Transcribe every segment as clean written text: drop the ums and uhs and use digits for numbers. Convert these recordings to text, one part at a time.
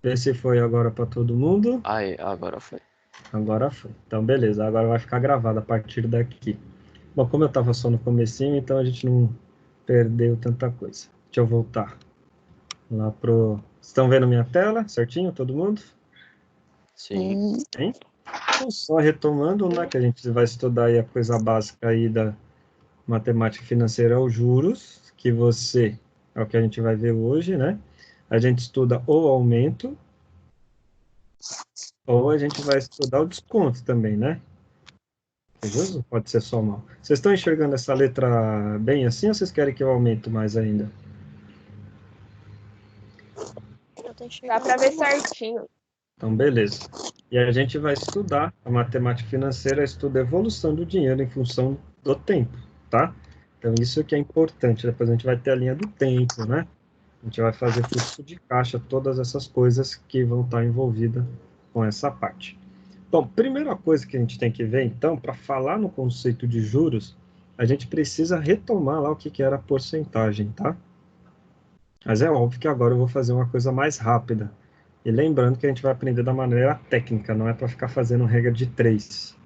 Vê se foi agora para todo mundo. Aí, agora foi. Agora foi. Então, beleza. Agora vai ficar gravado a partir daqui. Bom, como eu estava só no comecinho, então a gente não perdeu tanta coisa. Deixa eu voltar lá pro... Estão vendo minha tela? Certinho, todo mundo? Sim. Hein? Então, só retomando, né, que a gente vai estudar aí a coisa básica aí da matemática financeira, os juros, que você, é o que a gente vai ver hoje, né? A gente estuda o aumento, ou a gente vai estudar o desconto também, né? Beleza? Pode ser só mal. Vocês estão enxergando essa letra bem assim ou vocês querem que eu aumente mais ainda? Dá pra ver certinho. Então, beleza. E a gente vai estudar a matemática financeira, estuda a evolução do dinheiro em função do tempo, tá? Então, isso que é importante. Depois a gente vai ter a linha do tempo, né? A gente vai fazer fluxo de caixa, todas essas coisas que vão estar envolvidas com essa parte. Bom, primeira coisa que a gente tem que ver, então, para falar no conceito de juros, a gente precisa retomar lá o que era a porcentagem, tá? Mas é óbvio que agora eu vou fazer uma coisa mais rápida. E lembrando que a gente vai aprender da maneira técnica, não é para ficar fazendo regra de três,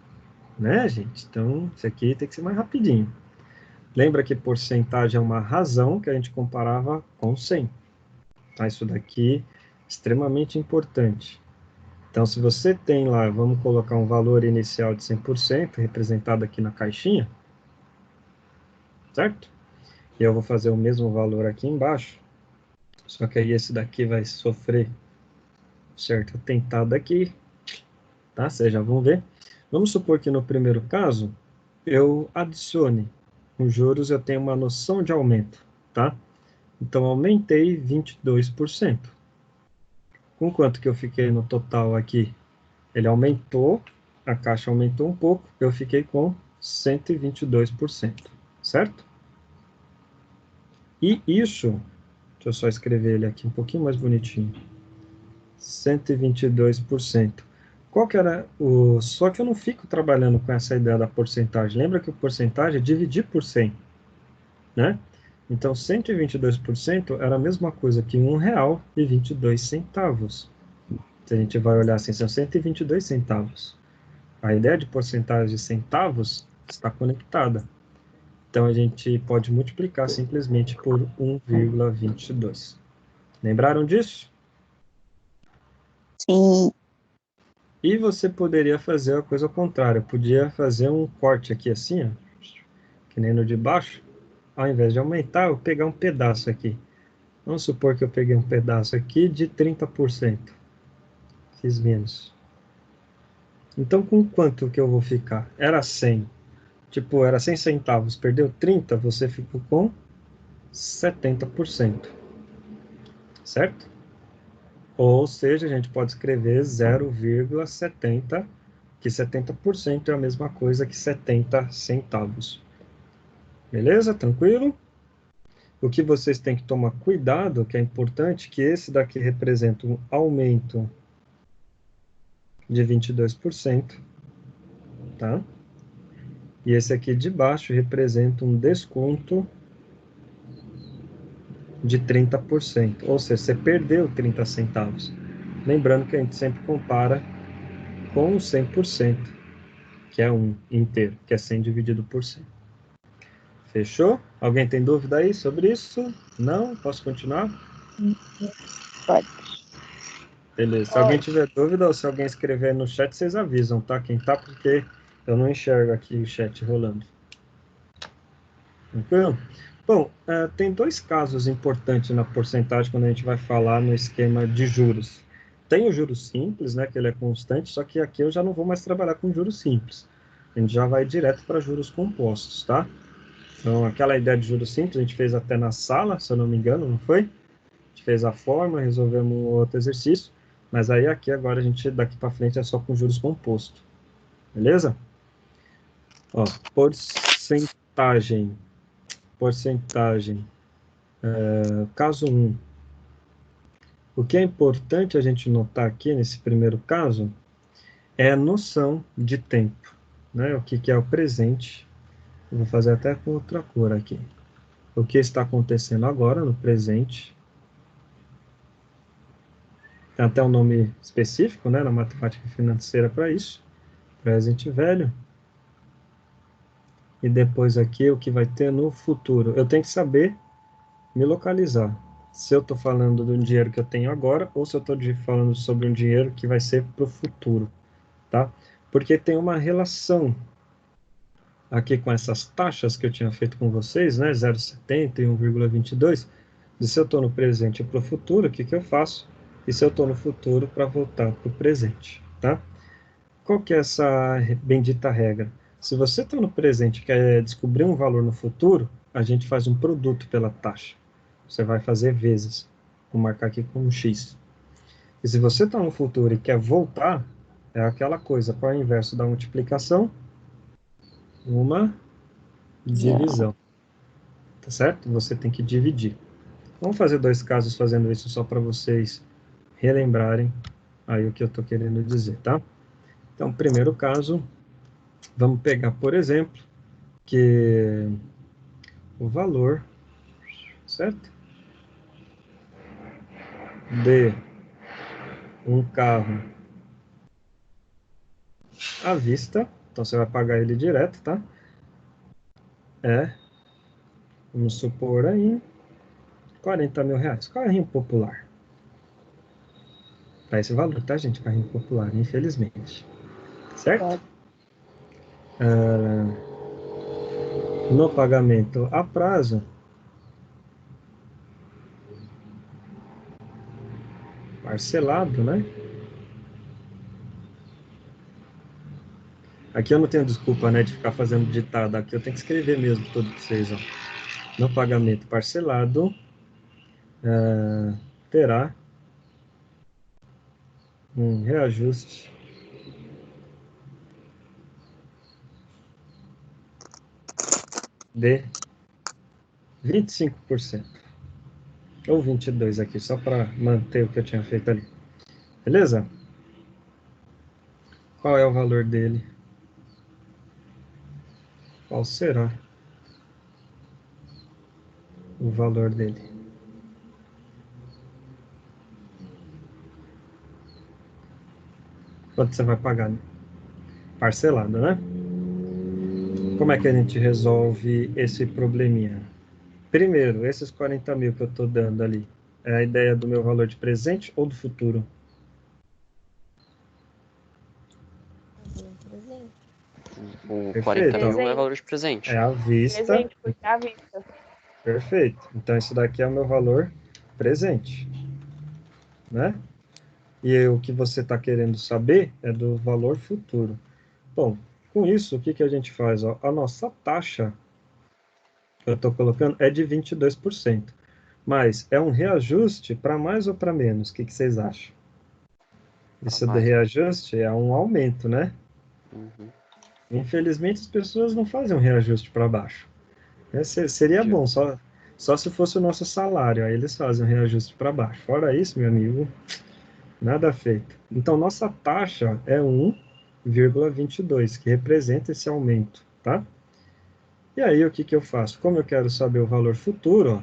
né, gente? Então, isso aqui tem que ser mais rapidinho. Lembra que porcentagem é uma razão que a gente comparava com 100. Tá? Isso daqui é extremamente importante. Então, se você tem lá, vamos colocar um valor inicial de 100%, representado aqui na caixinha, certo? E eu vou fazer o mesmo valor aqui embaixo, só que aí esse daqui vai sofrer certo atentado aqui, tá? Vocês já vão ver. Vamos supor que no primeiro caso, eu adicione os juros, eu tenho uma noção de aumento, tá? Então, aumentei 22%. Com quanto que eu fiquei no total aqui? Ele aumentou, a caixa aumentou um pouco, eu fiquei com 122%, certo? E isso, deixa eu só escrever ele aqui um pouquinho mais bonitinho, 122%. Qual que era o... Só que eu não fico trabalhando com essa ideia da porcentagem. Lembra que o porcentagem é dividir por 100, né? Então, 122% era a mesma coisa que R$ 1,22. Se a gente vai olhar assim, são 122 centavos. A ideia de porcentagem de centavos está conectada. Então, a gente pode multiplicar simplesmente por 1,22. Lembraram disso? Sim. E você poderia fazer a coisa ao contrário. Podia fazer um corte aqui assim, ó, que nem no de baixo. Ao invés de aumentar, eu pegar um pedaço aqui. Vamos supor que eu peguei um pedaço aqui de 30%. Fiz menos. Então, com quanto que eu vou ficar? Era 100. Tipo, era 100 centavos. Perdeu 30, você ficou com 70%. Certo? Ou seja, a gente pode escrever 0,70, que 70% é a mesma coisa que 70 centavos. Beleza? Tranquilo? O que vocês têm que tomar cuidado, que é importante, que esse daqui representa um aumento de 22%, tá? E esse aqui de baixo representa um desconto de 30%, ou seja, você perdeu 30 centavos. Lembrando que a gente sempre compara com o 100%, que é um inteiro, que é 100 dividido por 100. Fechou? Alguém tem dúvida aí sobre isso? Não? Posso continuar? Pode. Beleza. Se alguém tiver dúvida ou se alguém escrever no chat, vocês avisam, tá? Quem tá, porque eu não enxergo aqui o chat rolando. Tranquilo? Bom, tem dois casos importantes na porcentagem quando a gente vai falar no esquema de juros. Tem o juros simples, né, que ele é constante, só que aqui eu já não vou mais trabalhar com juros simples. A gente já vai direto para juros compostos, tá? Então, aquela ideia de juros simples a gente fez até na sala, se eu não me engano, não foi? A gente fez a fórmula, resolvemos um outro exercício, mas aí aqui agora a gente, daqui para frente, é só com juros compostos. Beleza? Ó, porcentagem. Caso 1. O que é importante a gente notar aqui nesse primeiro caso é a noção de tempo, né? O que é o presente. Eu vou fazer até com outra cor aqui. O que está acontecendo agora no presente Tem até um nome específico, né, na matemática financeira para isso. Present value. E depois aqui o que vai ter no futuro. Eu tenho que saber me localizar. Se eu estou falando de um dinheiro que eu tenho agora ou se eu estou falando sobre um dinheiro que vai ser para o futuro, tá? Porque tem uma relação aqui com essas taxas que eu tinha feito com vocês, né? 0,70 e 1,22. De se eu estou no presente para o futuro, o que eu faço? E se eu estou no futuro para voltar para o presente, tá? Qual que é essa bendita regra? Se você está no presente e quer descobrir um valor no futuro, a gente faz um produto pela taxa. Você vai fazer vezes. Vou marcar aqui com um X. E se você está no futuro e quer voltar, é aquela coisa, para o inverso da multiplicação, uma divisão. Tá certo? Você tem que dividir. Vamos fazer 2 casos fazendo isso só para vocês relembrarem aí o que eu estou querendo dizer, tá? Então, primeiro caso, vamos pegar, por exemplo, que o valor, certo? De um carro à vista, então você vai pagar ele direto, tá? Vamos supor aí, 40 mil reais. Carrinho popular. Para esse valor, tá, gente? Carrinho popular, infelizmente. Certo? No pagamento a prazo, parcelado, né? Aqui eu não tenho desculpa, né, de ficar fazendo ditado. Aqui eu tenho que escrever mesmo tudo para vocês, ó. No pagamento parcelado, terá um reajuste de 25%. Ou 22% aqui, só para manter o que eu tinha feito ali. Beleza? Qual é o valor dele? Qual será o valor dele? Quanto você vai pagar? Parcelado, né? Como é que a gente resolve esse probleminha? Primeiro, esses 40 mil que eu estou dando ali, é a ideia do meu valor de presente ou do futuro? O Perfeito. 40 mil é valor de presente. É à vista. Presente, porque é à vista. Perfeito. Então, isso daqui é o meu valor presente, né? E o que você está querendo saber é do valor futuro. Bom, com isso, o que a gente faz? Ó? A nossa taxa, que eu estou colocando, é de 22%. Mas é um reajuste para mais ou para menos? O que vocês acham? Isso de reajuste é um aumento, né? Uhum. Infelizmente, as pessoas não fazem um reajuste para baixo. Seria bom, só se fosse o nosso salário, aí eles fazem um reajuste para baixo. Fora isso, meu amigo, nada feito. Então, nossa taxa é 1,22, que representa esse aumento, tá? E aí, o que eu faço? Como eu quero saber o valor futuro, ó,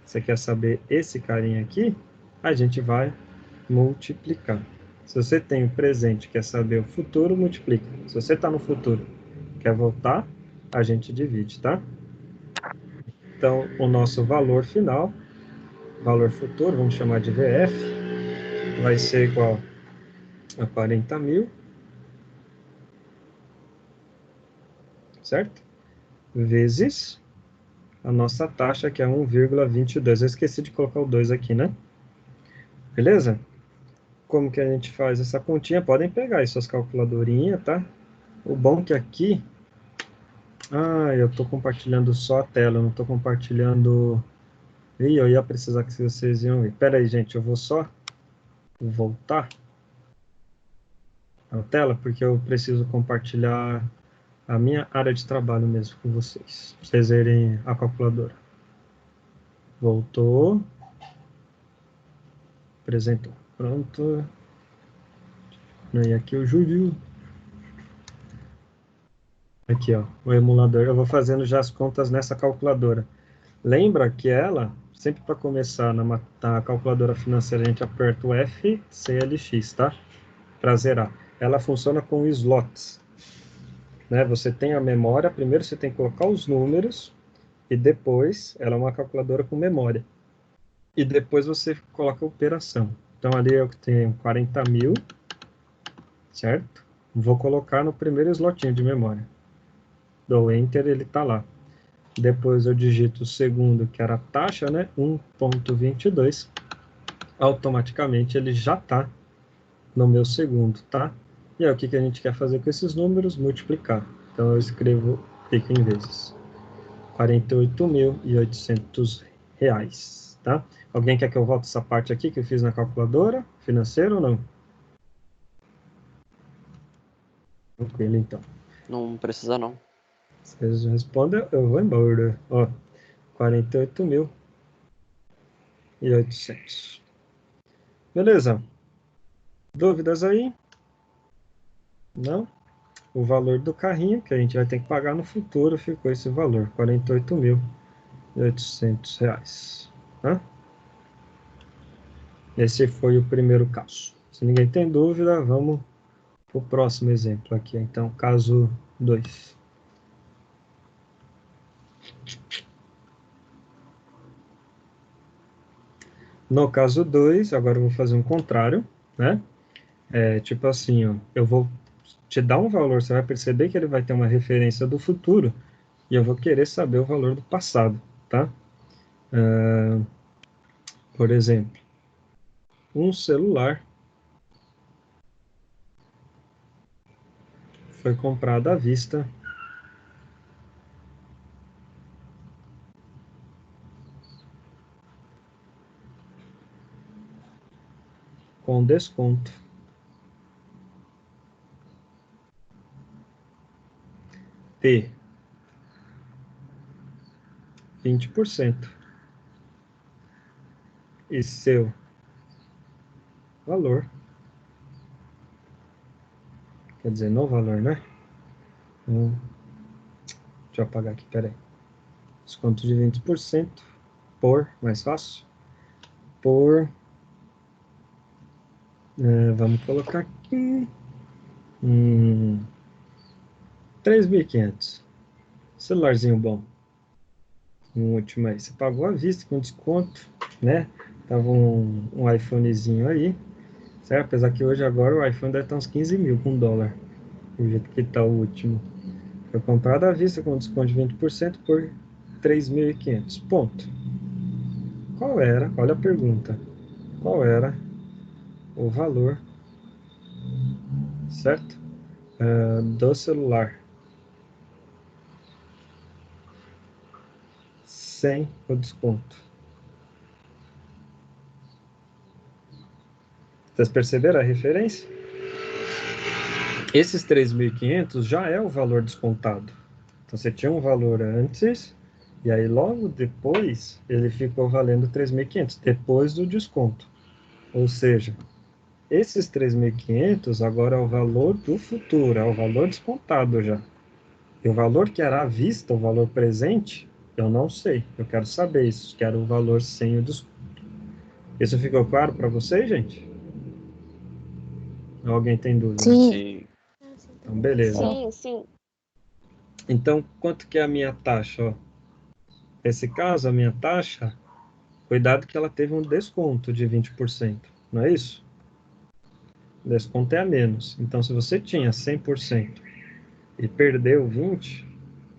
você quer saber esse carinha aqui, a gente vai multiplicar. Se você tem o presente, quer saber o futuro, multiplica. Se você está no futuro, quer voltar, a gente divide, tá? Então, o nosso valor final, valor futuro, vamos chamar de VF, vai ser igual a 40 mil, certo? Vezes a nossa taxa, que é 1,22. Eu esqueci de colocar o 2 aqui, né? Beleza? Como que a gente faz essa continha? Podem pegar aí suas calculadorinhas, tá? O bom que aqui... eu estou compartilhando só a tela, eu não estou compartilhando... Ih, eu ia precisar que vocês iam ver. Pera aí, gente, eu vou só voltar a tela, porque eu preciso compartilhar a minha área de trabalho mesmo com vocês, pra vocês verem a calculadora. Voltou. Apresentou. Pronto. E aqui o Júlio. Aqui, ó, o emulador. Eu vou fazendo já as contas nessa calculadora. Lembra que ela, sempre para começar na calculadora financeira, a gente aperta o FCLX, tá? Para zerar. Ela funciona com slots, né? Você tem a memória, primeiro você tem que colocar os números, e depois ela é uma calculadora com memória. E depois você coloca a operação. Então, ali eu tenho 40 mil, certo? Vou colocar no primeiro slotinho de memória. Dou Enter, ele está lá. Depois eu digito o segundo, que era a taxa, né? 1,22. Automaticamente ele já está no meu segundo, tá? E aí o que a gente quer fazer com esses números? Multiplicar. Então eu escrevo, clico em vezes. R$ 48.800, tá? Alguém quer que eu volte essa parte aqui que eu fiz na calculadora financeira ou não? Tranquilo, então. Não precisa, não. Se eles respondem, eu vou embora. Ó, 48.800. Beleza. Dúvidas aí? Não? O valor do carrinho, que a gente vai ter que pagar no futuro, ficou esse valor, R$ 48.800. Tá? Esse foi o primeiro caso. Se ninguém tem dúvida, vamos para o próximo exemplo aqui. Então, caso 2. No caso 2, agora eu vou fazer um contrário, né? Tipo assim, ó, eu vou te dar um valor, você vai perceber que ele vai ter uma referência do futuro e eu vou querer saber o valor do passado, tá? Por exemplo, um celular foi comprado à vista com desconto de 20% e seu valor, quer dizer, no valor, né? Deixa eu apagar aqui, peraí. Desconto de 20% por, mais fácil, por, vamos colocar aqui, 3.500. Celularzinho bom. Um último aí. Você pagou à vista com desconto, né? Tava um iPhonezinho aí, certo? Apesar que hoje agora o iPhone deve estar uns 15 mil com dólar, do jeito que tá o último. Foi comprado à vista com desconto de 20% por 3.500. Ponto. Qual era, olha a pergunta, qual era o valor, certo? Do celular sem o desconto. Vocês perceberam a referência? Esses 3.500 já é o valor descontado. Então você tinha um valor antes, e aí logo depois ele ficou valendo 3.500, depois do desconto. Ou seja, esses 3.500 agora é o valor do futuro, é o valor descontado já. E o valor que era à vista, o valor presente, eu não sei. Eu quero saber isso, quero o valor sem o desconto. Isso ficou claro para vocês, gente? Ou alguém tem dúvida? Sim. Sim. Então, beleza. Sim, sim. Então, quanto que é a minha taxa? Ó? Nesse caso, a minha taxa, cuidado que ela teve um desconto de 20%, não é isso? O desconto é a menos. Então, se você tinha 100% e perdeu 20%,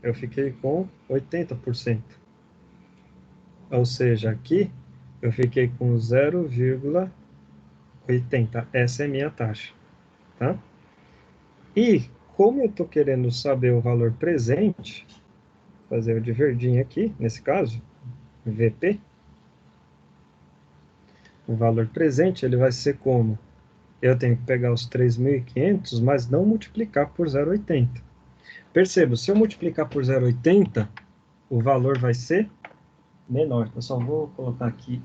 eu fiquei com 80%. Ou seja, aqui eu fiquei com 0,80. Essa é a minha taxa, tá? E como eu estou querendo saber o valor presente, fazer o de verdinho aqui, nesse caso, VP, o valor presente ele vai ser como? Eu tenho que pegar os 3.500, mas não multiplicar por 0,80. Perceba, se eu multiplicar por 0,80, o valor vai ser menor. Eu só vou colocar aqui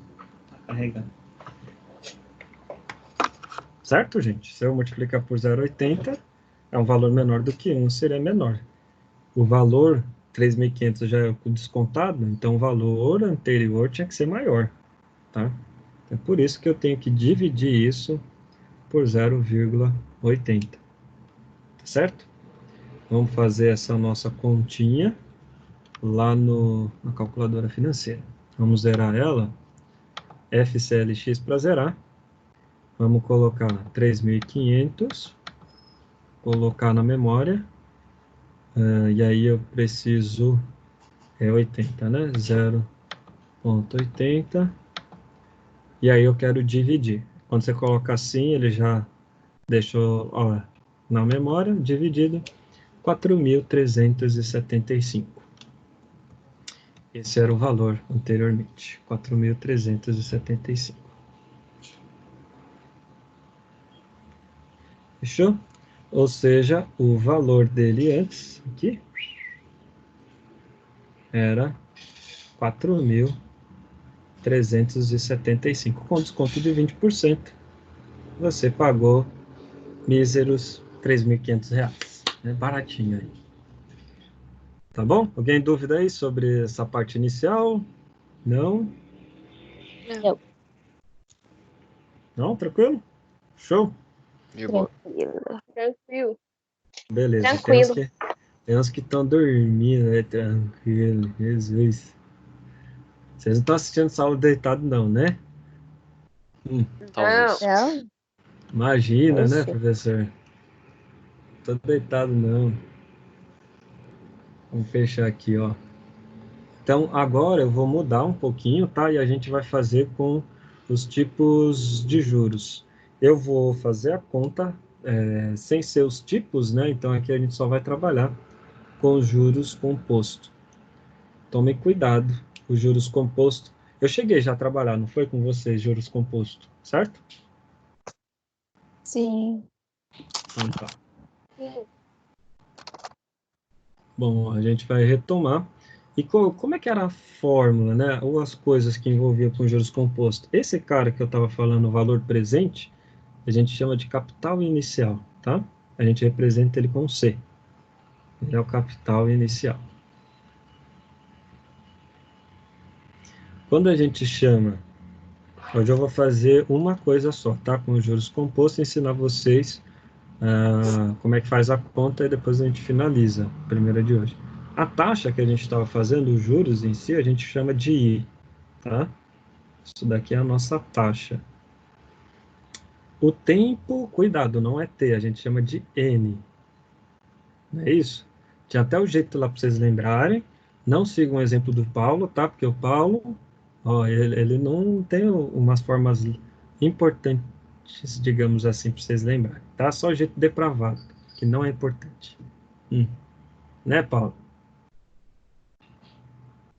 para carregar. Certo, gente? Se eu multiplicar por 0,80, é um valor menor do que 1, seria menor. O valor 3.500 já é o descontado, então o valor anterior tinha que ser maior, tá? É por isso que eu tenho que dividir isso por 0,80, tá certo? Vamos fazer essa nossa continha lá na calculadora financeira. Vamos zerar ela, FCLX para zerar. Vamos colocar 3.500, colocar na memória, e aí eu preciso, 80, né? 0,80, e aí eu quero dividir. Quando você coloca assim, ele já deixou, ó, na memória, dividido, 4.375. Esse era o valor anteriormente, 4.375. Fechou? Ou seja, o valor dele antes, aqui, era 4.375. Com desconto de 20%, você pagou míseros R$ 3.500. É baratinho aí. Tá bom? Alguém dúvida aí sobre essa parte inicial? Não? Não. Não? Tranquilo? Show? De boa. Tranquilo. Beleza. Tranquilo. Tem uns que estão dormindo, né? Tranquilo. Jesus. Vocês não estão assistindo essa aula deitado, não, né? Talvez. Não. Imagina, né, Oxe. professor? Tô deitado, não. Vamos fechar aqui, ó. Então, agora eu vou mudar um pouquinho, tá? E a gente vai fazer com os tipos de juros. Eu vou fazer a conta sem ser os tipos, né? Então, aqui a gente só vai trabalhar com os juros compostos. Tome cuidado, os juros compostos. Eu cheguei já a trabalhar, não foi com vocês, juros compostos, certo? Sim. Então, tá. Bom, a gente vai retomar. E como é que era a fórmula, né? Ou as coisas que envolviam com juros compostos? Esse cara que eu estava falando, o valor presente, a gente chama de capital inicial, tá? A gente representa ele com C. Ele é o capital inicial. Quando a gente chama, hoje eu vou fazer uma coisa só, tá? Com os juros compostos, ensinar vocês como é que faz a conta e depois a gente finaliza a primeira de hoje. A taxa que a gente estava fazendo, os juros em si, a gente chama de I, tá? Isso daqui é a nossa taxa. O tempo, cuidado, não é T, a gente chama de N. Não é isso? Tinha até o jeito lá para vocês lembrarem. Não sigam o exemplo do Paulo, tá? Porque o Paulo, ó, ele não tem umas formas importantes, digamos assim, para vocês lembrarem, tá? Só o jeito depravado, que não é importante. Né, Paulo?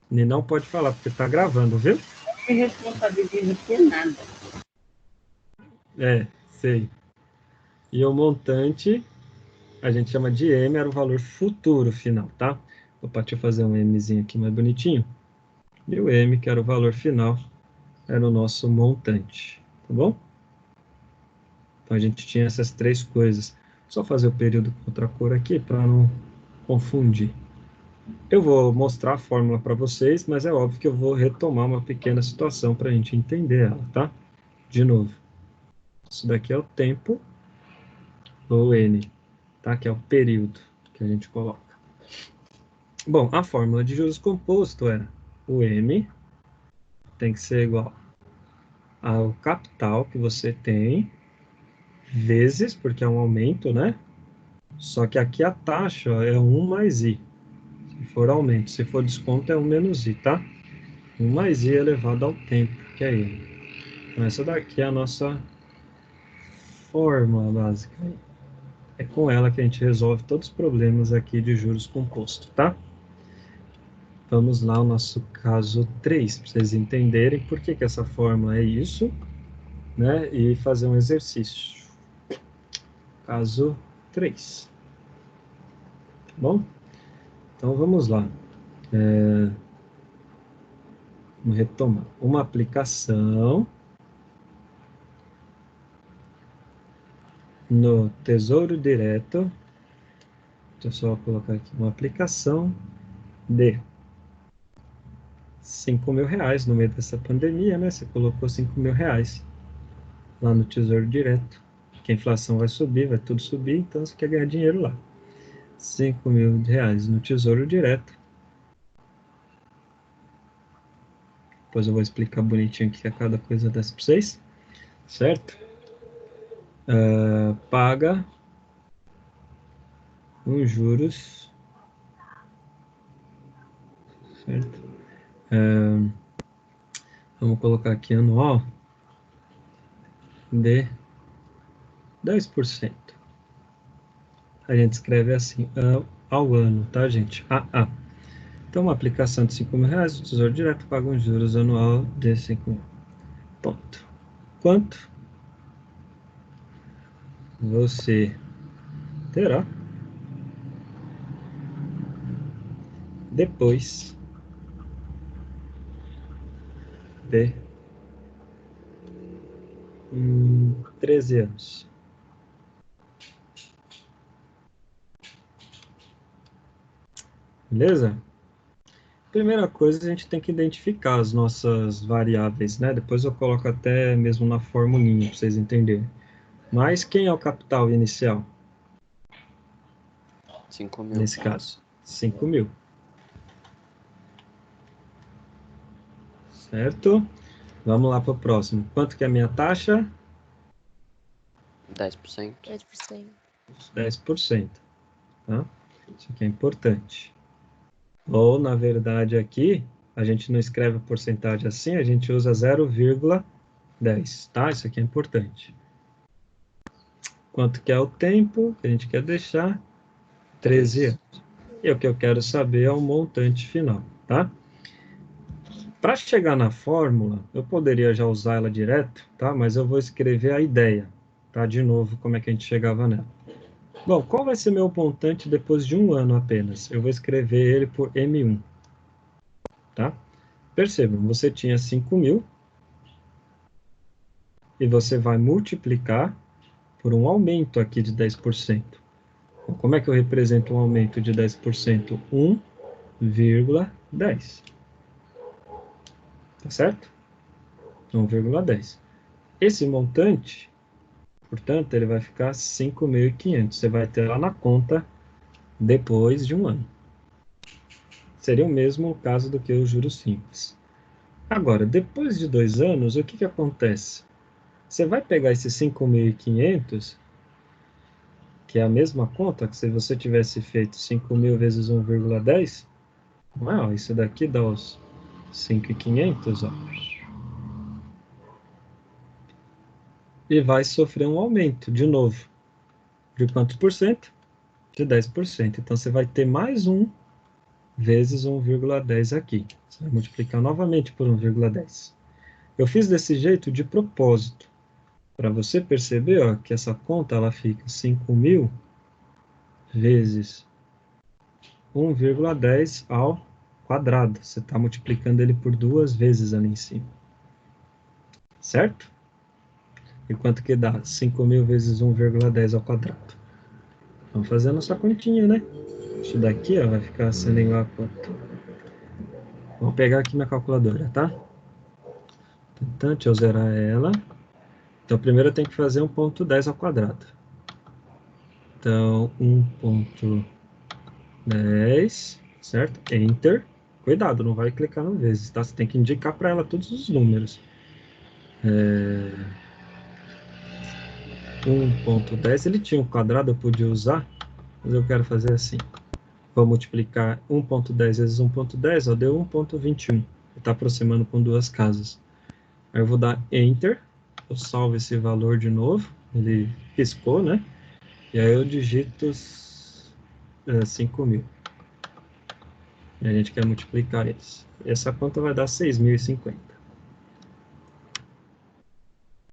E não pode falar, porque tá gravando, viu? Não me responsabilizo por nada. É, sei. E o montante, a gente chama de M, era o valor futuro final, tá? Opa, deixa eu fazer um Mzinho aqui mais bonitinho. E o M, que era o valor final, era o nosso montante, tá bom? Então a gente tinha essas três coisas. Só fazer o período com outra cor aqui para não confundir. Eu vou mostrar a fórmula para vocês, mas é óbvio que eu vou retomar uma pequena situação para a gente entender ela, tá? De novo, isso daqui é o tempo, ou N, tá? Que é o período que a gente coloca. Bom, a fórmula de juros composto é o M tem que ser igual ao capital que você tem, vezes, porque é um aumento, né? Só que aqui a taxa é 1 mais I. Se for aumento, se for desconto, é 1 menos I, tá? 1 mais I elevado ao tempo, que é I. Então, essa daqui é a nossa fórmula básica. É com ela que a gente resolve todos os problemas aqui de juros compostos, tá? Vamos lá ao nosso caso 3, para vocês entenderem por que essa fórmula é isso, né? E fazer um exercício. Caso 3. Tá bom? Então vamos lá. Vamos retomar. Uma aplicação no Tesouro Direto. Deixa eu só colocar aqui uma aplicação de 5 mil reais no meio dessa pandemia, né? Você colocou 5 mil reais lá no Tesouro Direto, que a inflação vai subir, vai tudo subir, então você quer ganhar dinheiro lá. 5 mil reais no Tesouro Direto. Depois eu vou explicar bonitinho o que é cada coisa dessa para vocês, certo? Paga os juros, certo? Vamos colocar aqui anual de 10%. A gente escreve assim, ao ano, tá, gente? Então, uma aplicação de 5 mil reais, o Tesouro Direto paga um juros anual de 5 mil. Ponto. Quanto você terá depois de 13 anos? Beleza? Primeira coisa, a gente tem que identificar as nossas variáveis, né? Depois eu coloco até mesmo na formulinha para vocês entenderem. Mas quem é o capital inicial? 5 mil. Nesse caso, 5 mil. Certo? Vamos lá para o próximo. Quanto que é a minha taxa? 10%. 10%. 10%. Tá? Isso aqui é importante. Ou, na verdade, aqui, a gente não escreve a porcentagem assim, a gente usa 0,10, tá? Isso aqui é importante. Quanto que é o tempo que a gente quer deixar? 13 anos. E o que eu quero saber é o montante final, tá? Para chegar na fórmula, eu poderia já usar ela direto, tá? Mas eu vou escrever a ideia, tá? De novo, como é que a gente chegava nela. Bom, qual vai ser meu montante depois de um ano apenas? Eu vou escrever ele por M1, tá? Percebam, você tinha 5 mil e você vai multiplicar por um aumento aqui de 10%. Então, como é que eu represento um aumento de 10%? 1,10. Tá certo? 1,10. Esse montante, portanto, ele vai ficar 5.500. Você vai ter lá na conta depois de um ano. Seria o mesmo caso do que o juros simples. Agora, depois de 2 anos, o que que acontece? Você vai pegar esses 5.500, que é a mesma conta, que se você tivesse feito 5 mil vezes 1,10, não é? Ó, isso daqui dá os 5.500, ó. E vai sofrer um aumento, de novo. De quantos por cento? De 10%. Então, você vai ter mais 1 vezes 1,10 aqui. Você vai multiplicar novamente por 1,10. Eu fiz desse jeito de propósito, para você perceber, ó, que essa conta ela fica 5 mil vezes 1,10 ao quadrado. Você está multiplicando ele por 2 vezes ali em cima. Certo? E quanto que dá? 5 mil vezes 1,10 ao quadrado. Vamos fazer a nossa continha, né? Isso daqui ó, vai ficar sendo igual a quanto? Vou pegar aqui minha calculadora, tá? Então, deixa eu zerar ela. Então, primeiro eu tenho que fazer 1,10 ao quadrado. Então, 1,10, certo? Enter. Cuidado, não vai clicar no vezes, tá? Você tem que indicar para ela todos os números. 1,10, ele tinha um quadrado, eu podia usar, mas eu quero fazer assim. Vou multiplicar 1,10 vezes 1,10, ó, deu 1,21. Está aproximando com duas casas. Aí eu vou dar Enter, eu salvo esse valor de novo, ele riscou, né? E aí eu digito 5 mil. E a gente quer multiplicar isso. Essa conta vai dar 6.050.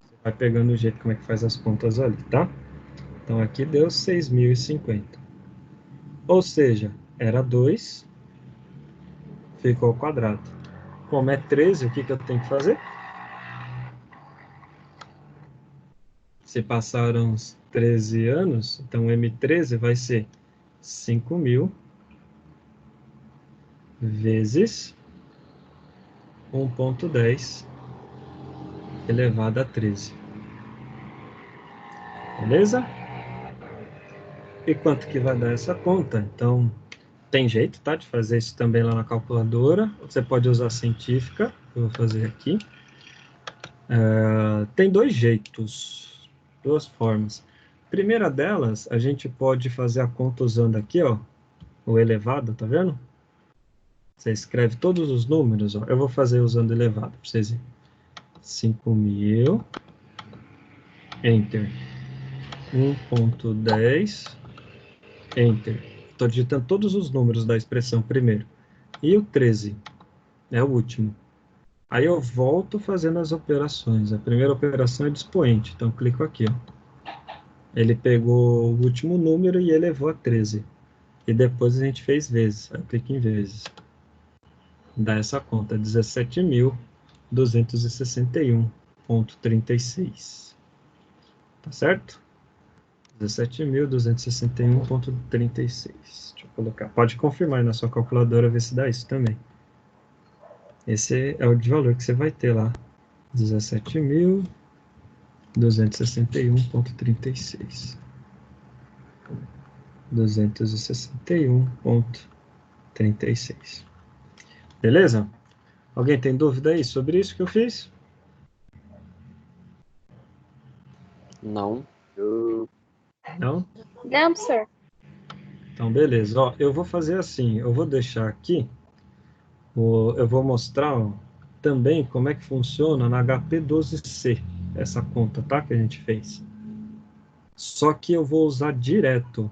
Você vai pegando o jeito como é que faz as contas ali, tá? Então aqui deu 6.050. Ou seja, era 2, ficou ao quadrado. Como é 13, o que que eu tenho que fazer? Se passaram uns 13 anos, então M13 vai ser 5 mil vezes 1,10 elevado a 13. Beleza? E quanto que vai dar essa conta? Então, tem jeito, tá? De fazer isso também lá na calculadora. Você pode usar a científica, eu vou fazer aqui. Tem dois jeitos, duas formas. Primeira delas, a gente pode fazer a conta usando aqui, ó, o elevado, tá vendo? Você escreve todos os números, ó. Eu vou fazer usando elevado, para vocês verem. 5.000, Enter. 1,10, Enter. Estou digitando todos os números da expressão primeiro. E o 13 é o último. Aí eu volto fazendo as operações. A primeira operação é de expoente, então eu clico aqui, ó. Ele pegou o último número e elevou a 13. E depois a gente fez vezes. Aí eu clico em vezes. Dá essa conta, 17.261,36. Tá certo? 17.261,36. Deixa eu colocar. Pode confirmar aí na sua calculadora, ver se dá isso também. Esse é o de valor que você vai ter lá. 17.261,36. 261,36. Beleza? Alguém tem dúvida aí sobre isso que eu fiz? Não. Não? Não, sir. Então, beleza. Ó, eu vou fazer assim. Eu vou deixar aqui. Eu vou mostrar, ó, também como é que funciona na HP12C. Essa conta, tá? Que a gente fez. Só que eu vou usar direto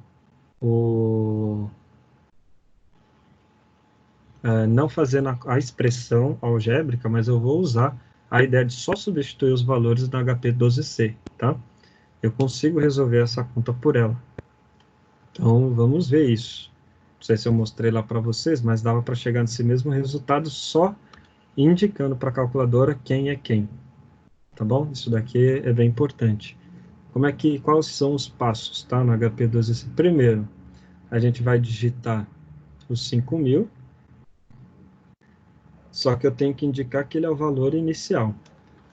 não fazendo a expressão algébrica, mas eu vou usar a ideia de só substituir os valores da HP12C, tá? Eu consigo resolver essa conta por ela. Então, vamos ver isso. Não sei se eu mostrei lá para vocês, mas dava para chegar nesse mesmo resultado só indicando para a calculadora quem é quem. Tá bom? Isso daqui é bem importante. Quais são os passos, tá? No HP12C. Primeiro, a gente vai digitar os 5.000, só que eu tenho que indicar que ele é o valor inicial.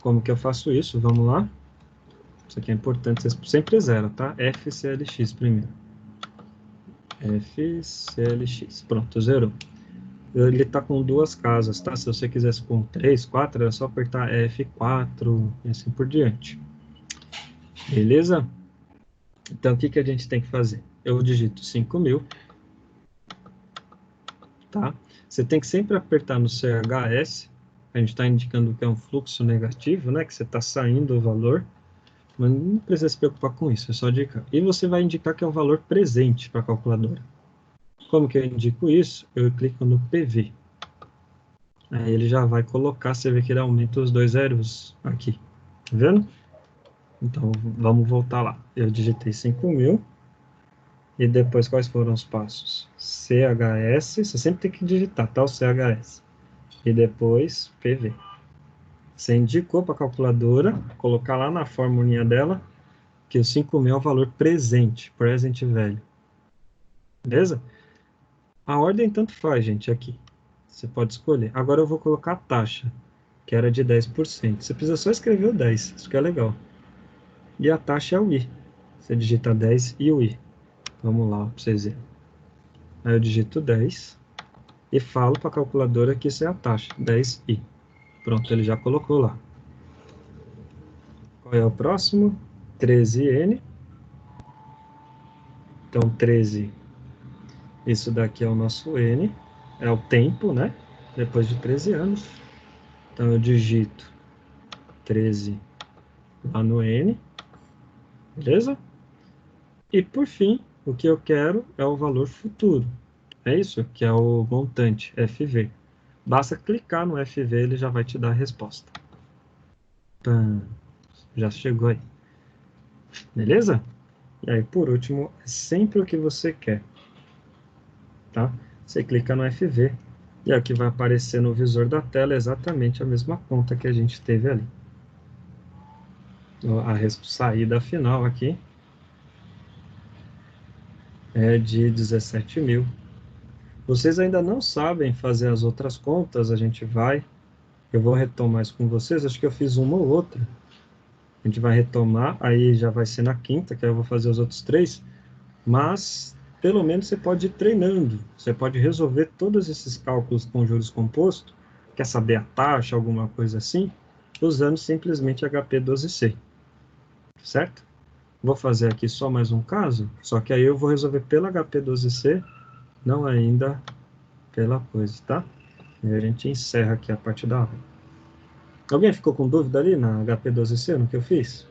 Como que eu faço isso? Vamos lá. Isso aqui é importante, vocês sempre zero, tá? FCLX primeiro. FCLX. Pronto, zerou. Ele está com duas casas, tá? Se você quisesse com 3, 4, era só apertar F4 e assim por diante. Beleza? Então, o que a gente tem que fazer? Eu digito 5.000, tá? Você tem que sempre apertar no CHS, a gente está indicando que é um fluxo negativo, né? Que você está saindo o valor, mas não precisa se preocupar com isso, é só indicar. E você vai indicar que é um valor presente para a calculadora. Como que eu indico isso? Eu clico no PV. Aí ele já vai colocar, você vê que ele aumenta os dois zeros aqui, tá vendo? Então, vamos voltar lá. Eu digitei 5.000, e depois quais foram os passos? CHS, você sempre tem que digitar, tá? O CHS. E depois PV. Você indicou para a calculadora, colocar lá na formulinha dela, que o 5.000 é o valor presente, present value. Beleza? A ordem tanto faz, gente, aqui. Você pode escolher. Agora eu vou colocar a taxa, que era de 10%. Você precisa só escrever o 10, isso que é legal. E a taxa é o I. Você digita 10 e o I. Vamos lá, para vocês verem. Aí eu digito 10 e falo para a calculadora que isso é a taxa, 10i. Pronto, ele já colocou lá. Qual é o próximo? 13n. Então, 13, isso daqui é o nosso n, é o tempo, né? Depois de 13 anos. Então, eu digito 13 lá no n, beleza? E, por fim, o que eu quero é o valor futuro. É isso, que é o montante, FV. Basta clicar no FV, ele já vai te dar a resposta. Pã, já chegou aí. Beleza? E aí, por último, é sempre o que você quer. Tá? Você clica no FV e aqui vai aparecer no visor da tela exatamente a mesma conta que a gente teve ali. A saída final aqui é de 17.000 Vocês ainda não sabem fazer as outras contas, eu vou retomar isso com vocês, acho que eu fiz uma ou outra. A gente vai retomar, aí já vai ser na quinta, que aí eu vou fazer os outros 3, mas pelo menos você pode ir treinando, você pode resolver todos esses cálculos com juros compostos, quer saber a taxa, alguma coisa assim, usando simplesmente HP12C, certo? Vou fazer aqui só mais um caso, só que aí eu vou resolver pela HP12C, não ainda pela coisa, tá? E a gente encerra aqui a parte da aula. Alguém ficou com dúvida ali na HP12C, no que eu fiz?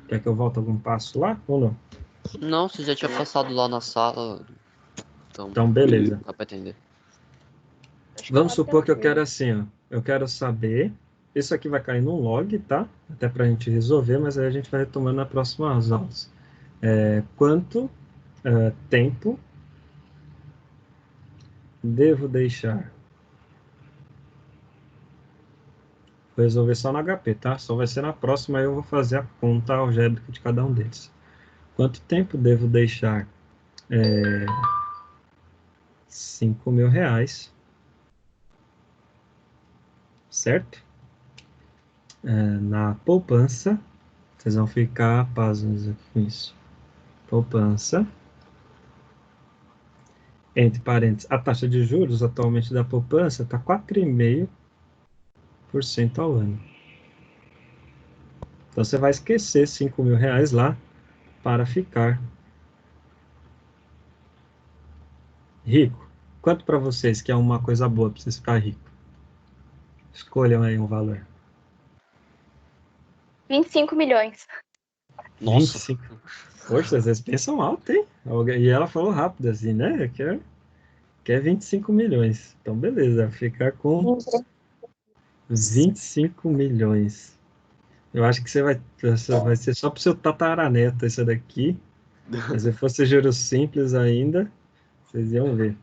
Quer que eu volte algum passo lá ou não? Não, você já tinha passado lá na sala, então Então, beleza. dá pra entender. Acho que Vamos tá supor que eu quero tranquilo. assim, ó. Eu quero saber. Isso aqui vai cair num log, tá? Até para a gente resolver, mas aí a gente vai retomando nas próximas aulas. Quanto tempo devo deixar? Vou resolver só no HP, tá? Só vai ser na próxima, aí eu vou fazer a conta algébrica de cada um deles. Quanto tempo devo deixar 5.000 reais, certo? Na poupança, vocês vão ficar pasmos aqui com isso. Poupança, entre parênteses, a taxa de juros atualmente da poupança está 4,5% ao ano. Então você vai esquecer 5.000 reais lá para ficar rico. Quanto para vocês que é uma coisa boa para vocês ficar rico? Escolham aí um valor. 25 milhões. Nossa, 25. Poxa, vocês pensam alto, hein? E ela falou rápido assim, né? Quer 25 milhões. Então, beleza, ficar com 25 milhões. Eu acho que vai ser só para o seu tataraneto essa daqui. Mas se fosse juros simples ainda, vocês iam ver.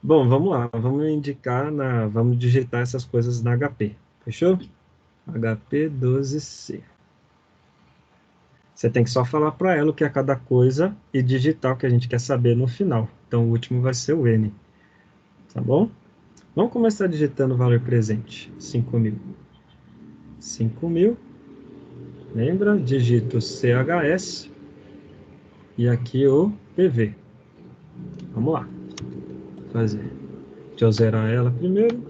Bom, vamos lá. Vamos digitar essas coisas na HP. Fechou? HP12C. Você tem que só falar para ela o que é cada coisa e digitar o que a gente quer saber no final. Então, o último vai ser o N. Tá bom? Vamos começar digitando o valor presente. 5.000. 5.000. Lembra? Digito CHS. E aqui o PV. Vamos lá. Fazer. Deixa eu zerar ela primeiro.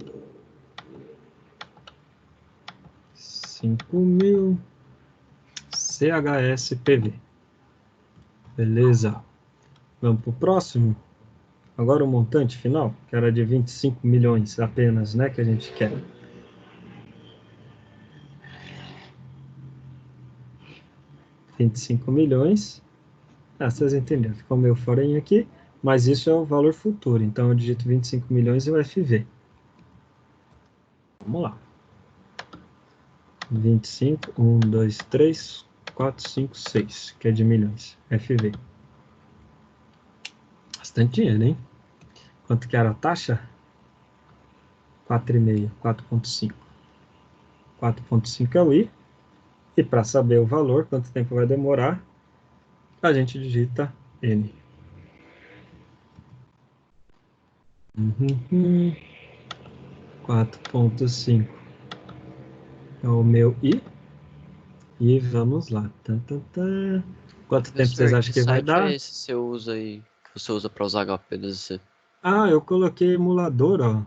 5.000 CHSPV. Beleza. Vamos para o próximo. Agora o montante final, que era de 25 milhões apenas, né? Que a gente quer. R$ 25 milhões. Vocês entenderam. Ficou meio forinho aqui. Mas isso é o valor futuro. Então eu digito 25 milhões e o FV. Vamos lá. 25, 1, 2, 3, 4, 5, 6, que é de milhões. FV. Bastante dinheiro, hein? Quanto que era a taxa? 4,5, 4,5. 4,5 é o I. E para saber o valor, quanto tempo vai demorar, a gente digita N. 4,5 é o meu I. E vamos lá. Quanto tempo vocês professor, acham que que vai site é dar? esse que você usa aí, que você usa para usar HP12C? Eu coloquei emulador, ó,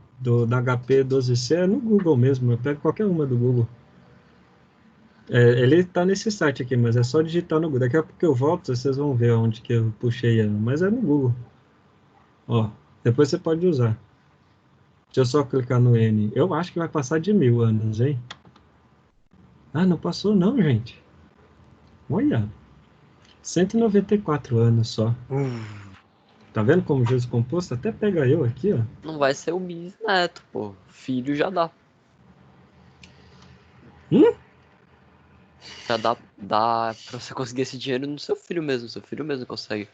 da HP12C é no Google mesmo. Eu pego qualquer uma do Google. Ele está nesse site aqui, mas é só digitar no Google. Daqui a pouco eu volto, vocês vão ver onde que eu puxei ela. Mas é no Google. Ó, depois você pode usar. Deixa eu só clicar no N. Eu acho que vai passar de 1.000 anos, hein? Não passou não, gente. Olha, 194 anos só. Tá vendo como juros composto? Até pega eu aqui, ó. Não vai ser o bisneto, pô. Filho já dá. Hum? Já dá pra você conseguir esse dinheiro no seu filho mesmo. Seu filho mesmo consegue.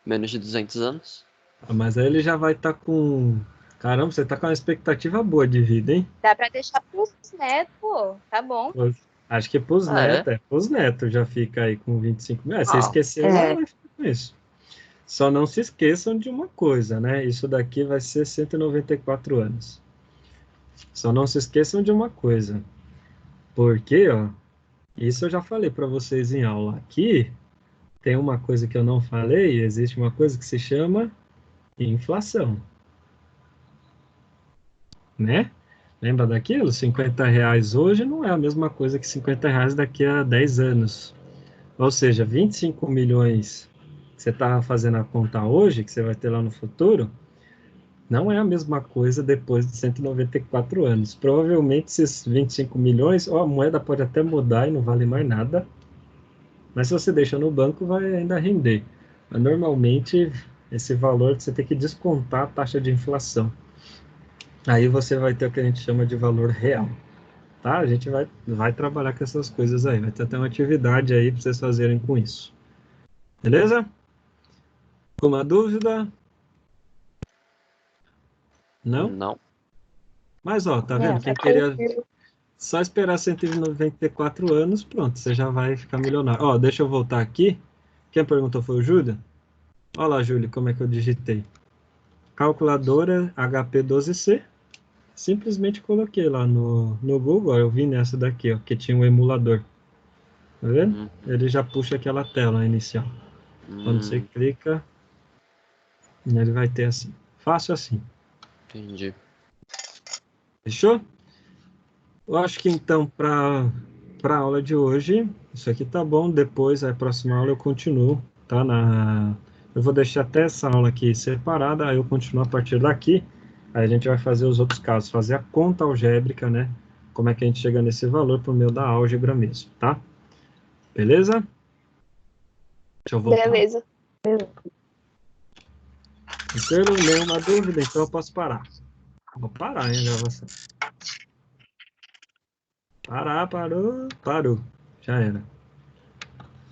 Menos de 200 anos. Mas aí ele já vai estar com... Caramba, você tá com uma expectativa boa de vida, hein? Dá pra deixar pros netos, pô. Tá bom. Acho que Ah, é? pros netos já fica aí com 25 mil. Se você Ah, esquecer lá, vai ficar com isso. Só não se esqueçam de uma coisa, né? Isso daqui vai ser 194 anos. Só não se esqueçam de uma coisa. Porque, ó, isso eu já falei para vocês em aula. Aqui tem uma coisa que eu não falei, existe uma coisa que se chama inflação, né? Lembra daquilo? R$ 50 hoje não é a mesma coisa que R$ 50 daqui a 10 anos. Ou seja, 25 milhões que você está fazendo a conta hoje, que você vai ter lá no futuro, não é a mesma coisa depois de 194 anos. Provavelmente esses 25 milhões, ó, a moeda pode até mudar e não vale mais nada, mas se você deixa no banco, vai ainda render. Mas normalmente, esse valor você tem que descontar a taxa de inflação. Aí você vai ter o que a gente chama de valor real. Tá? A gente vai trabalhar com essas coisas aí. Vai ter até uma atividade aí para vocês fazerem com isso. Beleza? Alguma dúvida? Não? Não. Mas, ó, tá Não, vendo? Quem tá queria tranquilo. só esperar 194 anos, pronto, você já vai ficar milionário. Ó, deixa eu voltar aqui. Quem perguntou foi o Júlio? Olha lá, Júlio, como é que eu digitei. Calculadora HP12C. Simplesmente coloquei lá no Google. Ó, eu vi nessa daqui, ó, que tinha um emulador. Tá vendo? Ele já puxa aquela tela inicial. Quando você clica, ele vai ter assim. Fácil assim. Entendi. Fechou? Eu acho que então, para a aula de hoje, isso aqui tá bom. Depois, a próxima aula eu continuo, tá? Eu vou deixar até essa aula aqui separada, aí eu continuo a partir daqui. Aí a gente vai fazer os outros casos, fazer a conta algébrica, né? Como é que a gente chega nesse valor por meio da álgebra mesmo, tá? Beleza? Deixa eu voltar. Beleza. Não tenho nenhuma dúvida, então eu posso parar. Vou parar, hein, a gravação. Parar, parou, parou. Já era.